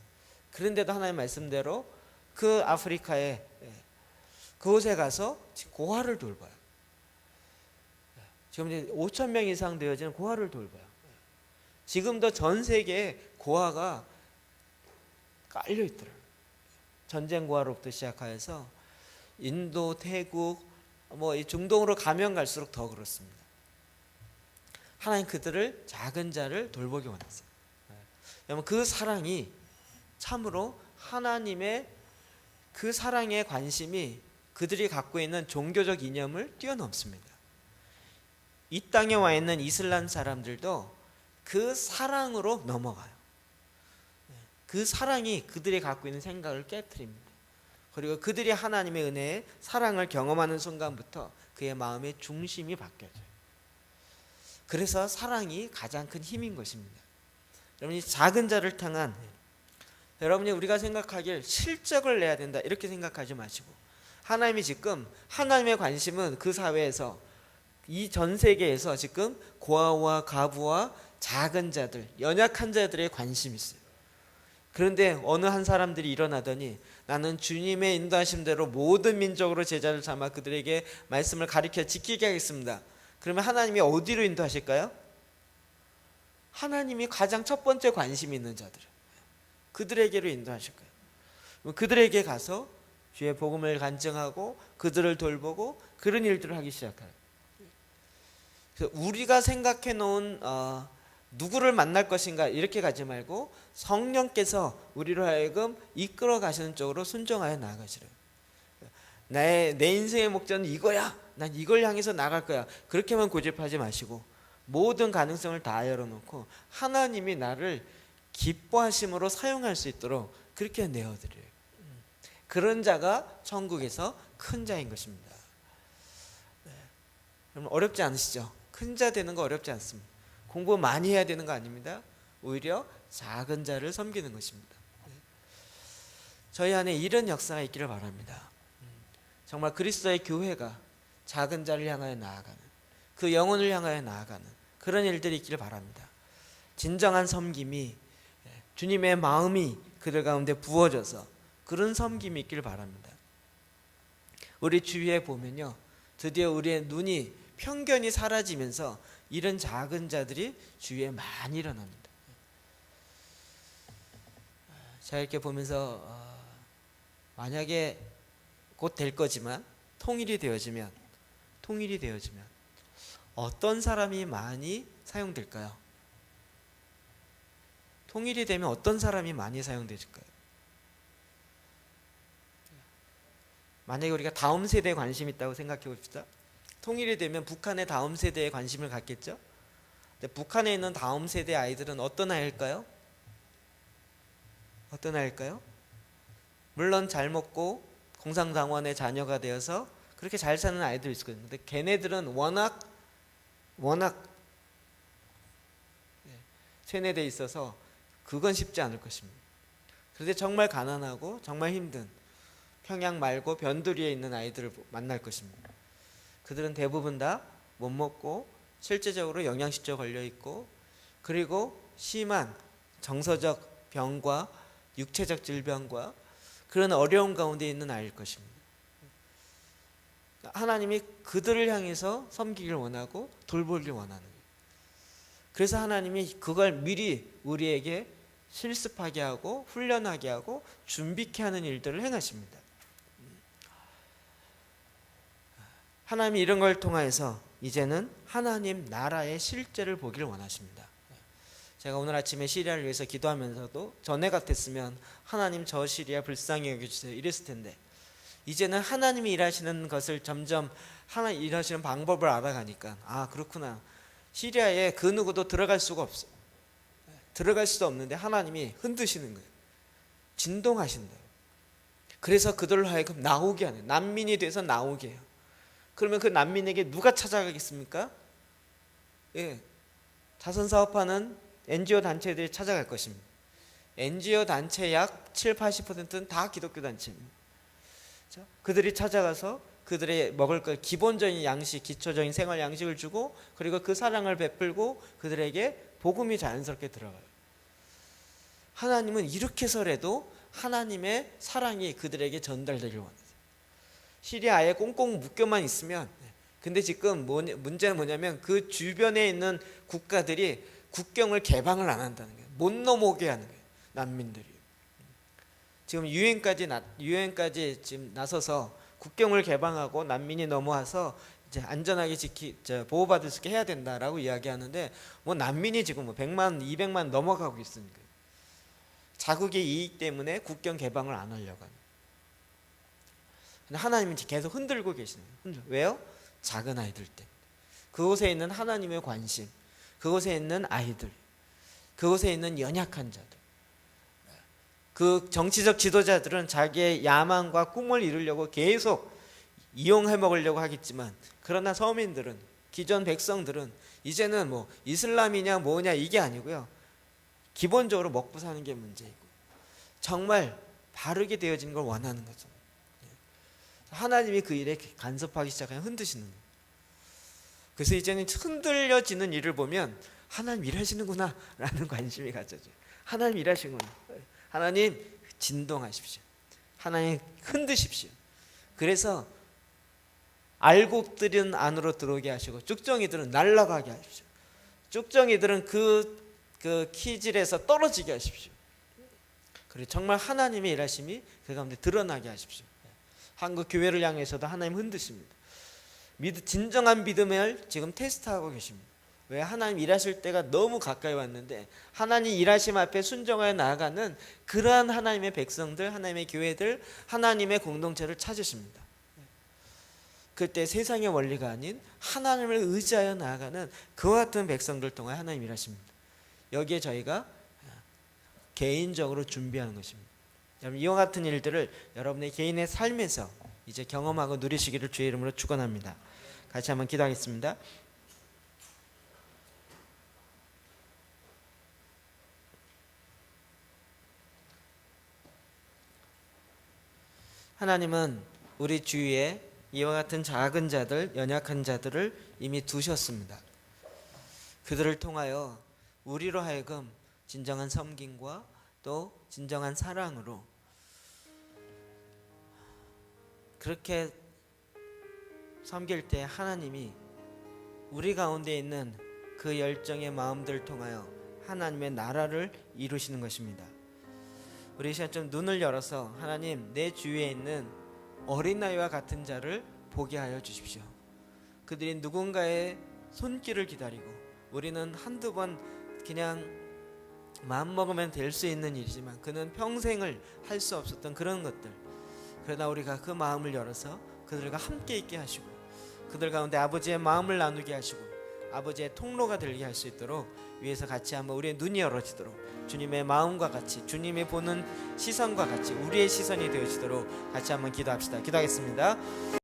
그런데도 하나님 말씀대로 그 아프리카에 그곳에 가서 고아를 돌봐요. 지금 이제 5천 명 이상 되어지는 고아를 돌봐요. 지금도 전 세계에 고아가 깔려 있더라고요. 전쟁 고아로부터 시작하여서 인도, 태국, 이 중동으로 가면 갈수록 더 그렇습니다. 하나님 그들을 작은 자를 돌보기 원했어요. 여러분 그 사랑이 참으로 하나님의 그 사랑의 관심이 그들이 갖고 있는 종교적 이념을 뛰어넘습니다. 이 땅에 와 있는 이슬람 사람들도 그 사랑으로 넘어가요. 그 사랑이 그들이 갖고 있는 생각을 깨트립니다. 그리고 그들이 하나님의 은혜의 사랑을 경험하는 순간부터 그의 마음의 중심이 바뀌어져요. 그래서 사랑이 가장 큰 힘인 것입니다. 여러분이 작은 자를 향한 여러분이 우리가 생각하길 실적을 내야 된다 이렇게 생각하지 마시고 하나님이 지금 하나님의 관심은 그 사회에서 이 전 세계에서 지금 고아와 가부와 작은 자들 연약한 자들의 관심이 있어요. 그런데 어느 한 사람들이 일어나더니 나는 주님의 인도하심대로 모든 민족으로 제자를 삼아 그들에게 말씀을 가르쳐 지키게 하겠습니다. 그러면 하나님이 어디로 인도하실까요? 하나님이 가장 첫 번째 관심이 있는 자들 그들에게로 인도하실 거예요. 그들에게 가서 주의 복음을 간증하고 그들을 돌보고 그런 일들을 하기 시작해요. 우리가 생각해 놓은 누구를 만날 것인가 이렇게 가지 말고 성령께서 우리로 하여금 이끌어 가시는 쪽으로 순종하여 나아가시래요. 내 인생의 목적은 이거야. 난 이걸 향해서 나갈 거야. 그렇게만 고집하지 마시고 모든 가능성을 다 열어놓고 하나님이 나를 기뻐하심으로 사용할 수 있도록 그렇게 내어드려요. 그런 자가 천국에서 큰 자인 것입니다. 여러분 어렵지 않으시죠? 큰 자 되는 거 어렵지 않습니다. 공부 많이 해야 되는 거 아닙니다. 오히려 작은 자를 섬기는 것입니다. 저희 안에 이런 역사가 있기를 바랍니다. 정말 그리스도의 교회가 작은 자를 향하여 나아가는 그 영혼을 향하여 나아가는 그런 일들이 있기를 바랍니다. 진정한 섬김이 주님의 마음이 그들 가운데 부어져서 그런 섬김이 있기를 바랍니다. 우리 주위에 보면요 드디어 우리의 눈이 편견이 사라지면서 이런 작은 자들이 주위에 많이 일어납니다. 자 이렇게 보면서 만약에 곧 될 거지만 통일이 되어지면 어떤 사람이 많이 사용될까요? 통일이 되면 어떤 사람이 많이 사용될까요? 만약에 우리가 다음 세대에 관심이 있다고 생각해 봅시다. 통일이 되면 북한의 다음 세대에 관심을 갖겠죠? 근데 북한에 있는 다음 세대 아이들은 어떤 아이일까요? 어떤 아이일까요? 물론 잘 먹고 공산당원의 자녀가 되어서 그렇게 잘 사는 아이들이 있을 거예요. 근데 걔네들은 워낙 세뇌돼 있어서 그건 쉽지 않을 것입니다. 그런데 정말 가난하고 정말 힘든 평양 말고 변두리에 있는 아이들을 만날 것입니다. 그들은 대부분 다 못 먹고 실제적으로 영양실조 걸려 있고, 그리고 심한 정서적 병과 육체적 질병과 그런 어려운 가운데 있는 아이일 것입니다. 하나님이 그들을 향해서 섬기길 원하고 돌보길 원하는 거예요. 그래서 하나님이 그걸 미리 우리에게 실습하게 하고 훈련하게 하고 준비케 하는 일들을 행하십니다. 하나님이 이런 걸 통해서 이제는 하나님 나라의 실제를 보기를 원하십니다. 제가 오늘 아침에 시리아를 위해서 기도하면서도 전에 같았으면 하나님 저 시리아 불쌍히 여겨주세요 이랬을 텐데, 이제는 하나님이 일하시는 것을 점점 하나님 일하시는 방법을 알아가니까 아 그렇구나, 시리아에 그 누구도 들어갈 수가 없어. 들어갈 수도 없는데 하나님이 흔드시는 거예요. 진동하신다. 그래서 그들로 하여금 나오게 하는, 난민이 돼서 나오게 해요. 그러면 그 난민에게 누가 찾아가겠습니까? 예, 자선사업하는 NGO 단체들이 찾아갈 것입니다. NGO 단체 약 7-80%는 다 기독교 단체입니다. 그들이 찾아가서 그들의 먹을 것, 기본적인 양식, 기초적인 생활 양식을 주고, 그리고 그 사랑을 베풀고 그들에게 복음이 자연스럽게 들어가요. 하나님은 이렇게 해서라도 하나님의 사랑이 그들에게 전달되길 원해요. 시리아에 꽁꽁 묶여만 있으면, 근데 지금 문제는 뭐냐면 그 주변에 있는 국가들이 국경을 개방을 안 한다는 거예요. 못 넘어오게 하는 거예요, 난민들이. 지금 유엔까지 지금 나서서 국경을 개방하고 난민이 넘어와서 이제 안전하게 보호받을 수 있게 해야 된다라고 이야기하는데, 뭐 난민이 지금 100만, 200만 넘어가고 있으니까 자국의 이익 때문에 국경 개방을 안 하려고 합니다. 근데 하나님은 계속 흔들고 계시는 거예요. 왜요? 작은 아이들 때문에. 그곳에 있는 하나님의 관심, 그곳에 있는 아이들, 그곳에 있는 연약한 자들. 그 정치적 지도자들은 자기의 야망과 꿈을 이루려고 계속 이용해 먹으려고 하겠지만, 그러나 서민들은, 기존 백성들은 이제는 뭐 이슬람이냐 뭐냐 이게 아니고요, 기본적으로 먹고 사는 게 문제이고 정말 바르게 되어진 걸 원하는 거죠. 하나님이 그 일에 간섭하기 시작하면 흔드시는 거예요. 그래서 이제는 흔들려지는 일을 보면 하나님 일하시는구나 라는 관심이 가져져요. 하나님 일하시는구나, 하나님 진동하십시오, 하나님 흔드십시오. 그래서 알곡들은 안으로 들어오게 하시고 쭉정이들은 날아가게 하십시오. 쭉정이들은 그 키질에서 떨어지게 하십시오. 그리고 정말 하나님의 일하심이 그 가운데 드러나게 하십시오. 한국 교회를 향해서도 하나님 흔드십니다. 진정한 믿음을 지금 테스트하고 계십니다. 왜? 하나님 일하실 때가 너무 가까이 왔는데 하나님 일하심 앞에 순종하여 나아가는 그러한 하나님의 백성들, 하나님의 교회들, 하나님의 공동체를 찾으십니다. 그때 세상의 원리가 아닌 하나님을 의지하여 나아가는 그와 같은 백성들 통해 하나님 일하십니다. 여기에 저희가 개인적으로 준비하는 것입니다. 여러분, 이와 같은 일들을 여러분의 개인의 삶에서 이제 경험하고 누리시기를 주의 이름으로 축원합니다. 같이 한번 기도하겠습니다. 하나님은 우리 주위에 이와 같은 작은 자들, 연약한 자들을 이미 두셨습니다. 그들을 통하여 우리로 하여금 진정한 섬김과 또 진정한 사랑으로 그렇게 섬길 때 하나님이 우리 가운데 있는 그 열정의 마음들을 통하여 하나님의 나라를 이루시는 것입니다. 우리 시간 좀 눈을 열어서 하나님, 내 주위에 있는 어린아이와 같은 자를 보게 하여 주십시오. 그들이 누군가의 손길을 기다리고, 우리는 한두 번 그냥 마음먹으면 될 수 있는 일이지만 그는 평생을 할 수 없었던 그런 것들, 그러나 우리가 그 마음을 열어서 그들과 함께 있게 하시고 그들 가운데 아버지의 마음을 나누게 하시고 아버지의 통로가 되게 할 수 있도록 위에서 같이 한번 우리의 눈이 열어지도록, 주님의 마음과 같이, 주님이 보는 시선과 같이 우리의 시선이 되어지도록 같이 한번 기도합시다. 기도하겠습니다.